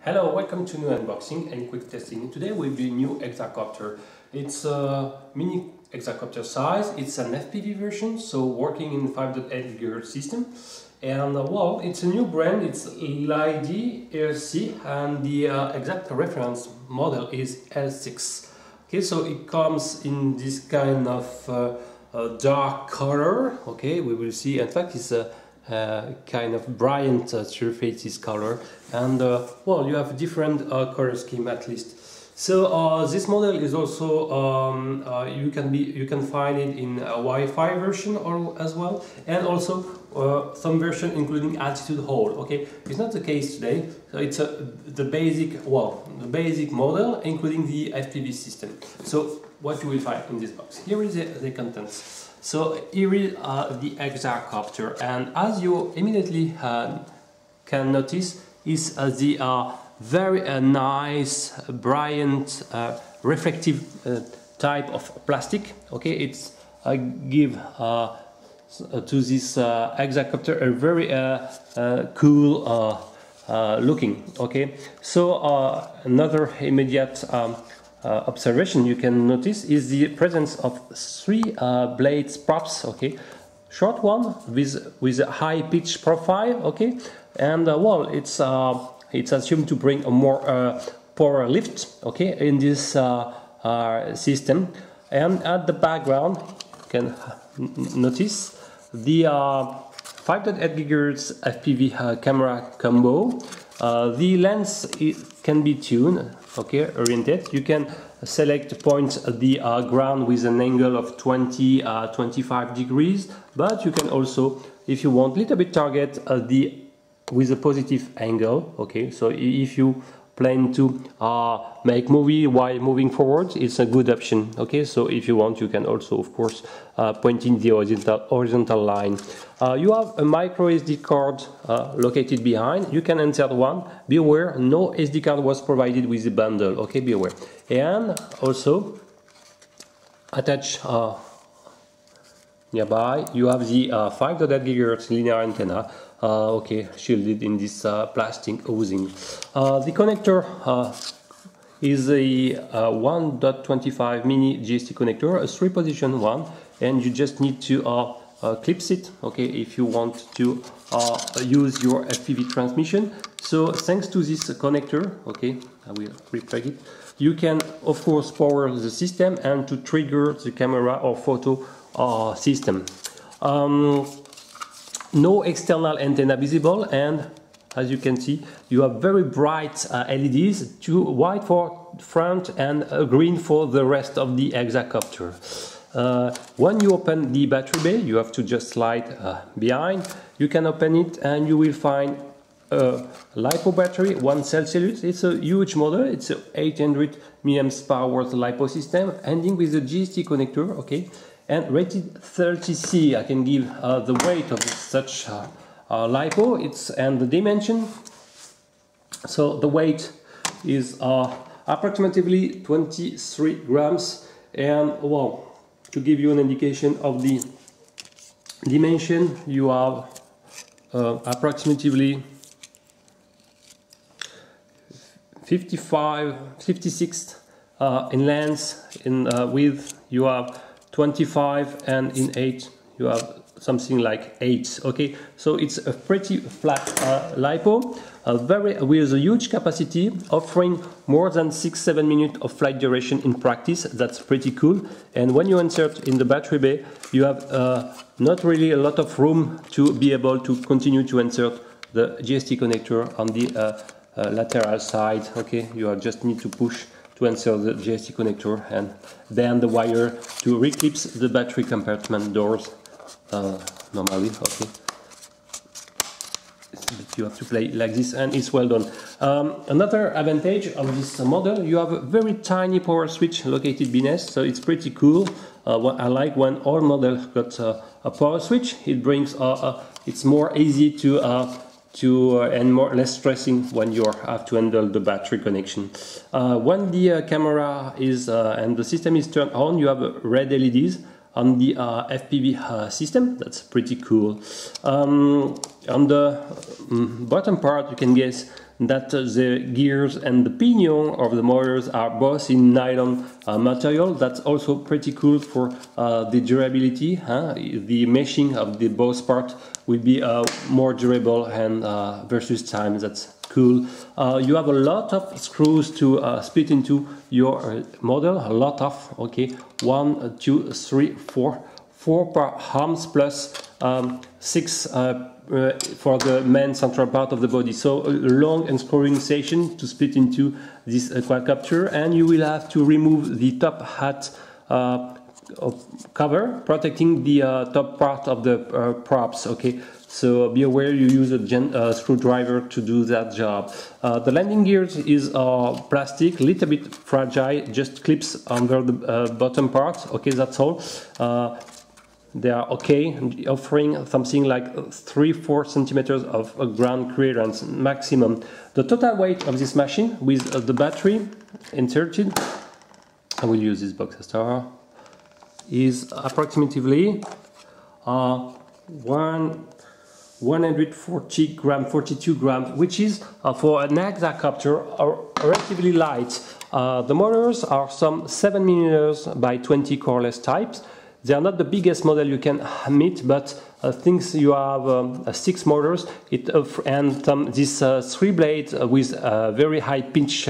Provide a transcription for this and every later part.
Hello, welcome to new unboxing and quick testing. Today will be a new hexacopter. It's a mini hexacopter size. It's an FPV version, so working in 5.8 GHz system. And well, it's a new brand. It's LIDIRC, and the exact reference model is L6. Okay, so it comes in this kind of dark color. Okay, we will see. In fact, it's a kind of bright surface color, and well, you have different color scheme at least. So this model is also you can find it in a Wi-Fi version as well, and also some version including altitude hold. Okay, it's not the case today. So it's the basic model including the FPV system. So what you will find in this box? Here is the contents. So here is the hexacopter, and as you immediately can notice, is the very nice, bright, reflective type of plastic. Okay, it's give to this hexacopter a very cool looking. Okay, so another immediate observation you can notice is the presence of three blades props. Okay, short one with a high pitch profile. Okay, and well, it's assumed to bring a more power lift. Okay, in this system, and at the background you can notice the 5.8 GHz FPV camera combo. The lens can be tuned. Okay, oriented. You can select point the ground with an angle of 20-25 degrees, but you can also, if you want, little bit target with a positive angle. Okay, so if you plan to make movie while moving forward, it's a good option. Okay, so if you want, you can also, of course, point in the horizontal line. You have a micro SD card located behind. You can insert one. Be aware, no SD card was provided with the bundle. Okay, be aware. And also attached nearby, you have the 5.8 GHz linear antenna. Okay, shielded in this plastic housing. The connector is a 1.25 mini GST connector, a 3-position one, and you just need to clips it. Okay, if you want to use your FPV transmission. So thanks to this connector, okay, I will replug it. You can, of course, power the system and to trigger the camera or photo system. No external antenna visible, and as you can see, you have very bright LEDs, two white for front and green for the rest of the hexacopter. When you open the battery bay, you have to just slide behind. You can open it and you will find a LiPo battery, 1 Celsius. It's a huge model. It's a 800 mAh power LiPo system, ending with a GST connector. Okay. And rated 30C. I can give the weight of such LiPo, and the dimension. So the weight is approximately 23 grams, and well, to give you an indication of the dimension, you have approximately 56 in length, in width you have 25, and in 8 you have something like 8. Okay, so it's a pretty flat LiPo, with a huge capacity, offering more than 6-7 minutes of flight duration in practice. That's pretty cool. And when you insert in the battery bay, you have not really a lot of room to be able to continue to insert the GST connector on the lateral side. Okay, you just need to push to insert the GST connector and bend the wire to reclipse the battery compartment doors normally. Okay, you have to play like this, and it's well done. Another advantage of this model, you have a very tiny power switch located beneath, so it's pretty cool. What I like when all models got a power switch, it brings it's more easy to and less stressing when you have to handle the battery connection. When the camera is and the system is turned on, you have red LEDs on the FPV system. That's pretty cool. On the bottom part, you can guess that the gears and the pinion of the motors are both in nylon material. That's also pretty cool for the durability. The meshing of the both parts will be more durable and versus time. That's cool. You have a lot of screws to split into your model. A lot of, okay, 1, 2, 3, 4 per arms plus 6 for the main central part of the body. So a long and screwing section to split into this quadcopter, and you will have to remove the top hat cover protecting the top part of the props. Okay, so be aware you use a screwdriver to do that job. The landing gears is plastic, little bit fragile, just clips under the bottom part. Okay, that's all. They are okay, offering something like 3-4 centimeters of ground clearance maximum. The total weight of this machine with the battery inserted, I will use this box star, is approximately 140 grams, 42 grams, which is for an hexacopter relatively light. The motors are some 7 mm by 20 coreless types. They are not the biggest model you can meet, but since you have 6 motors and this 3 blades with very high pitch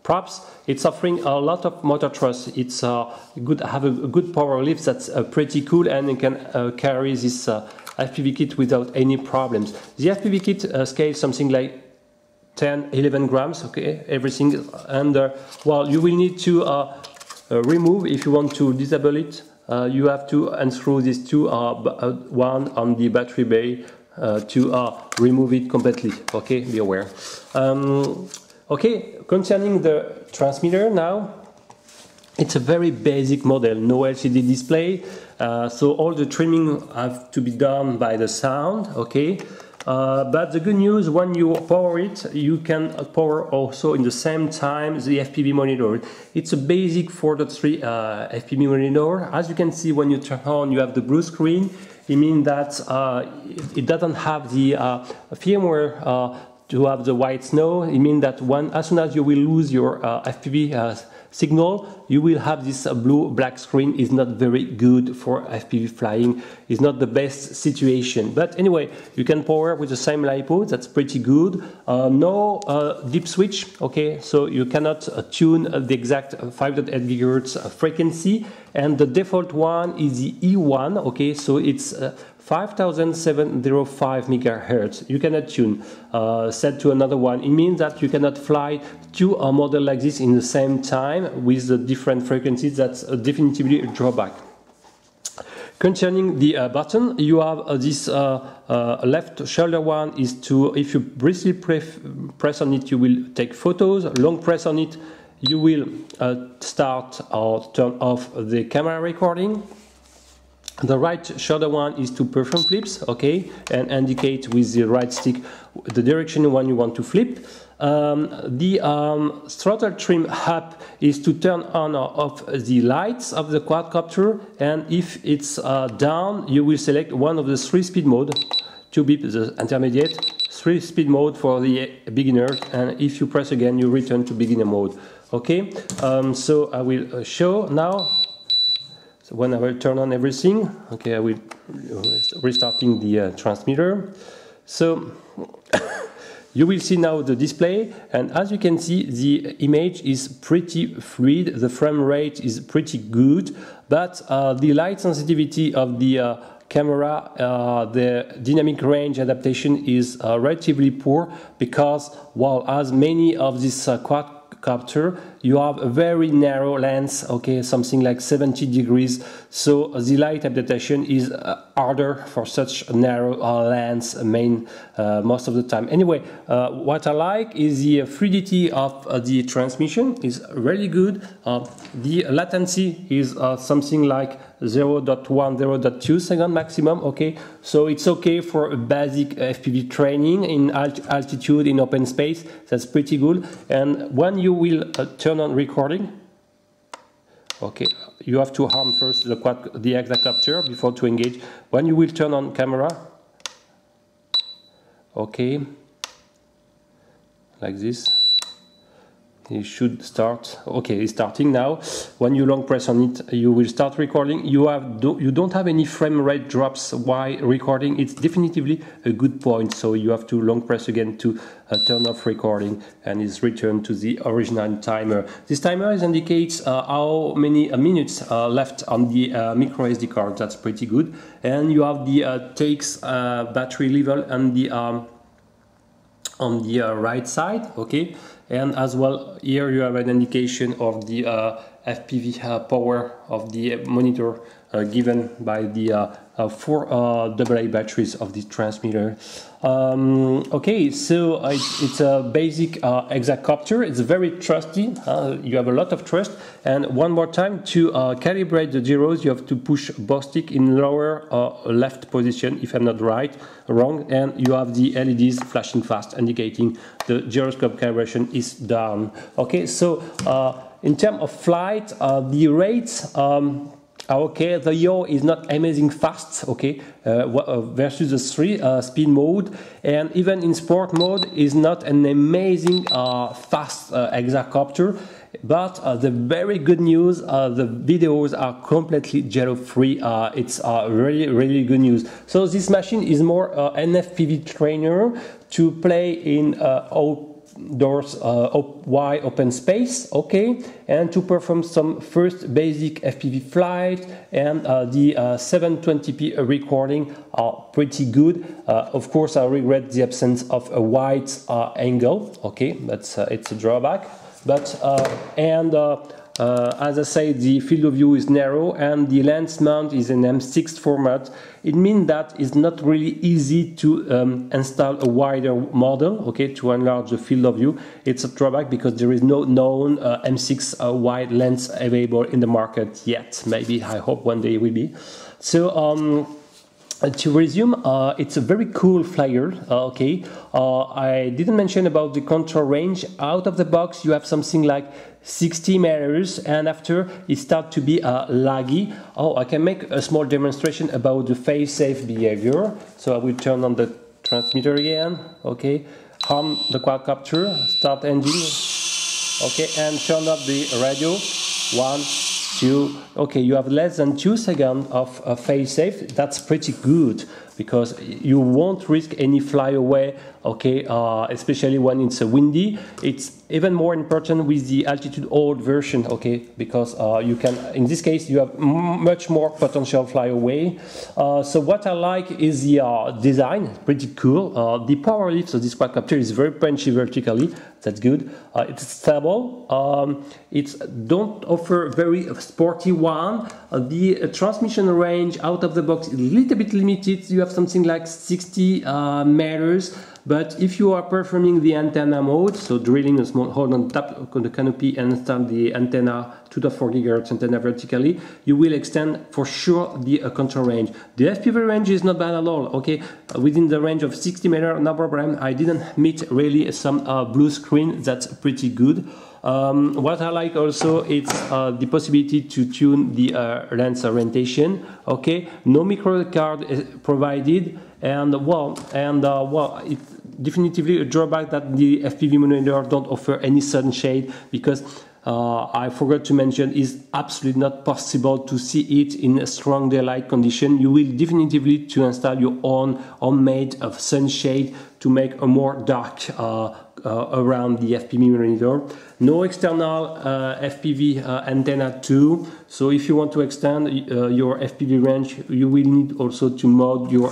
props, it's offering a lot of motor thrust. It's have a good power lift that's pretty cool, and you can carry this FPV kit without any problems. The FPV kit scales something like 10-11 grams, okay, everything, and well, you will need to remove, if you want to disable it, you have to unscrew these two, one on the battery bay to remove it completely. Okay, be aware. Okay, concerning the transmitter now, it's a very basic model, no LCD display, so all the trimming have to be done by the sound. Okay. But the good news, when you power it, you can power also in the same time the FPV monitor. It's a basic 4.3 FPV monitor. As you can see, when you turn on, you have the blue screen. It means that it doesn't have the firmware to have the white snow. It means that as soon as you will lose your FPV signal, you will have this blue-black screen. Is not very good for FPV flying. It's not the best situation. But anyway, you can power with the same LiPo. That's pretty good. No deep switch. Okay, so you cannot tune the exact 5.8 GHz frequency. And the default one is the E1. Okay, so it's 5705 MHz. You cannot tune. Set to another one. It means that you cannot fly two models like this in the same time with the different frequencies. That's definitely a drawback. Concerning the button, you have this left shoulder one is to, if you briefly press on it, you will take photos. Long press on it, you will start or turn off the camera recording. The right shoulder one is to perform flips, okay, and indicate with the right stick the direction when you want to flip. The throttle trim up is to turn on or off the lights of the quadcopter, and if it's down, you will select one of the 3-speed mode, 2-beep the intermediate, 3-speed mode for the beginner, and if you press again, you return to beginner mode. Okay, so I will show now. So when I will turn on everything, okay, I will restarting the transmitter. So you will see now the display, and as you can see, the image is pretty fluid, the frame rate is pretty good, but the light sensitivity of the camera, the dynamic range adaptation is relatively poor, because while as many of these quadcopter, you have a very narrow lens, okay, something like 70 degrees, so the light adaptation is harder for such a narrow lens most of the time. Anyway, what I like is the fluidity of the transmission is really good. The latency is something like 0.1, 0.2 second maximum, okay, so it's okay for a basic FPV training in altitude, in open space. That's pretty good. And when you will turn on recording, okay, you have to arm first the hexacopter before to engage. When you will turn on camera, okay, like this. It should start. Okay, it's starting now. When you long press on it, you will start recording. You don't have any frame rate drops while recording. It's definitively a good point. So you have to long press again to turn off recording, and it's returned to the original timer. This timer indicates how many minutes left on the micro SD card. That's pretty good. And you have the takes battery level and the on the right side, okay, and as well here you have an indication of the FPV power of the monitor given by the 4 AA batteries of the transmitter. Okay, so it's a basic hexacopter. It's very trusty. You have a lot of trust. And one more time, to calibrate the gyros, you have to push both stick in lower left position, if I'm not wrong, and you have the LEDs flashing fast, indicating the gyroscope calibration is done. Okay, so in terms of flight, the rates. Okay, the yaw is not amazing fast, okay, versus the 3-speed mode, and even in sport mode is not an amazing fast hexacopter. But the very good news, the videos are completely gyro-free. It's really good news. So this machine is more an FPV trainer to play in outdoors, wide open space, okay, and to perform some first basic FPV flight, and the 720p recording are pretty good. Of course, I regret the absence of a wide angle, okay, but it's a drawback. But as I say, the field of view is narrow and the lens mount is an M6 format. It means that it's not really easy to install a wider model, okay, to enlarge the field of view. It's a drawback because there is no known M6 wide lens available in the market yet. Maybe, I hope one day it will be. So to resume, it's a very cool flyer, okay. I didn't mention about the control range. Out of the box you have something like 60 meters, and after it starts to be laggy. Oh, I can make a small demonstration about the fail-safe behavior. So I will turn on the transmitter again, okay, harm the quadcopter, start engine, okay, and turn up the radio. 1, 2, okay, you have less than 2 seconds of fail-safe. That's pretty good because you won't risk any flyaway, okay, especially when it's windy. It's even more important with the altitude hold version, okay, because you can, in this case, you have much more potential flyaway. So what I like is the design, pretty cool. The power lift, so this quadcopter is very punchy vertically. That's good. It's stable. It don't offer very sporty one. The transmission range out of the box is a little bit limited. You have something like 60 meters. But if you are performing the antenna mode, so drilling a small hole on top of the canopy and install the antenna 2.4 GHz antenna vertically, you will extend for sure the control range. The FPV range is not bad at all, okay? Within the range of 60 meters, no problem. I didn't meet really some blue screen, that's pretty good. What I like also is the possibility to tune the lens orientation, okay? No micro card is provided, and well, it's definitively a drawback that the FPV monitor don't offer any sunshade, because I forgot to mention, it's absolutely not possible to see it in a strong daylight condition. You will definitively to install your own homemade sunshade to make a more dark around the FPV monitor. No external FPV antenna too, so if you want to extend your FPV range, you will need also to mount your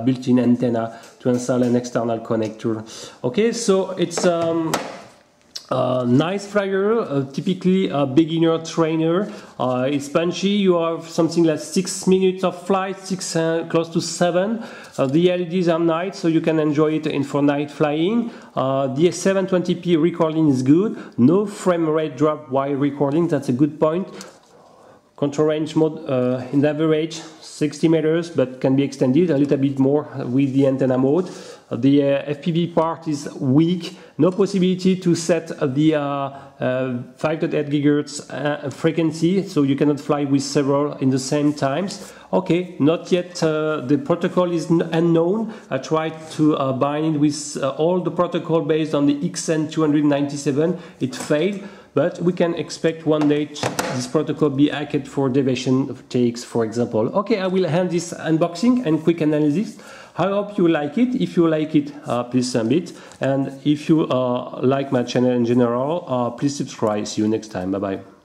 built-in antenna to install an external connector. Okay, so it's nice flyer, typically a beginner trainer. It's punchy. You have something like 6 minutes of flight, close to 7. The LEDs are night, so you can enjoy it for night flying. The 720p recording is good. No frame rate drop while recording. That's a good point. Control range mode in average 60 meters, but can be extended a little bit more with the antenna mode. The FPV part is weak. No possibility to set the 5.8 GHz frequency, so you cannot fly with several in the same times. Okay, not yet, the protocol is unknown. I tried to bind it with all the protocol based on the XN297. It failed, but we can expect one day this protocol be hacked for deviation of takes, for example. Okay, I will end this unboxing and quick analysis. I hope you like it. If you like it, please submit. And if you like my channel in general, please subscribe. See you next time. Bye-bye.